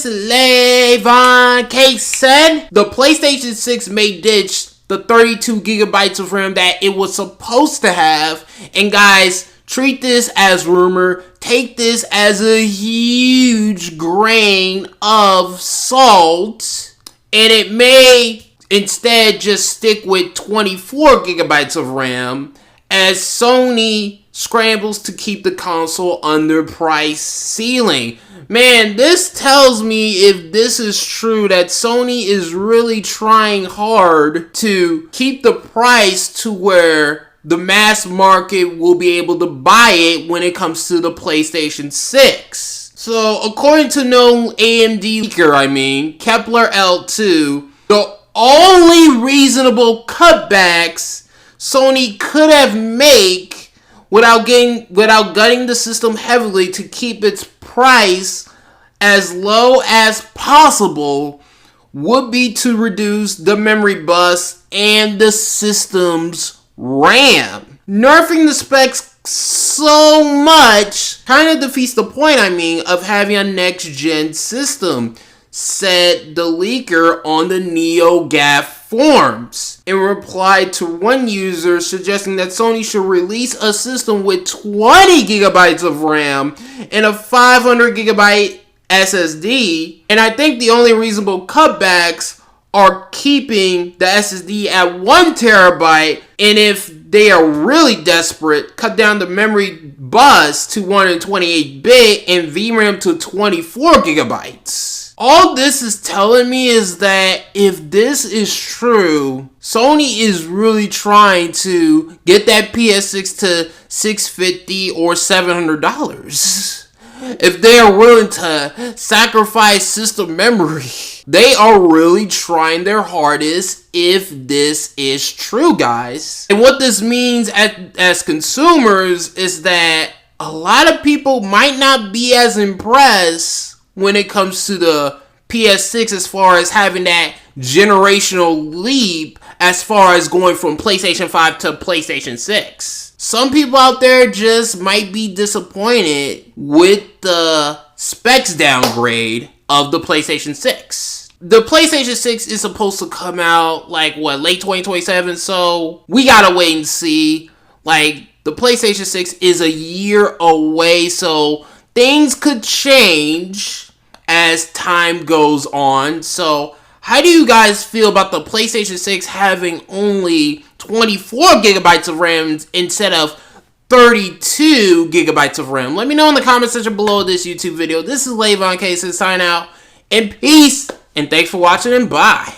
this lavon cason. The PlayStation 6 may ditch the 32 gigabytes of RAM that it was supposed to have. And guys, treat this as rumor. Take this as a huge grain of salt. And it may instead just stick with 24 gigabytes of RAM as Sony scrambles to keep the console under price ceiling. Man, this tells me, if this is true, that Sony is really trying hard to keep the price to where the mass market will be able to buy it when it comes to the PlayStation 6. So, according to known AMD leaker, Kepler L2, the only reasonable cutbacks Sony could have made without gutting the system heavily to keep its price as low as possible would be to reduce the memory bus and the system's RAM. Nerfing the specs so much kind of defeats the point, of having a next-gen system, said the leaker on the NeoGAF forums, in reply to one user suggesting that Sony should release a system with 20 gigabytes of RAM and a 500 gigabyte SSD. And I think the only reasonable cutbacks are keeping the SSD at 1 terabyte, and if they are really desperate, cut down the memory bus to 128-bit and VRAM to 24 gigabytes. All this is telling me is that if this is true, Sony is really trying to get that PS6 to $650 or $700. If they are willing to sacrifice system memory, they are really trying their hardest if this is true, guys. And what this means as consumers is that a lot of people might not be as impressed when it comes to the PS6 as far as having that generational leap as far as going from PlayStation 5 to PlayStation 6. Some people out there just might be disappointed with the specs downgrade of the PlayStation 6. The PlayStation 6 is supposed to come out late 2027, so we gotta wait and see. The PlayStation 6 is a year away, so things could change as time goes on. So how do you guys feel about the PlayStation 6 having only 24 gigabytes of RAM instead of 32 gigabytes of RAM? Let me know in the comment section below this YouTube video. This is lavoncason signing out, and peace, and thanks for watching, and bye.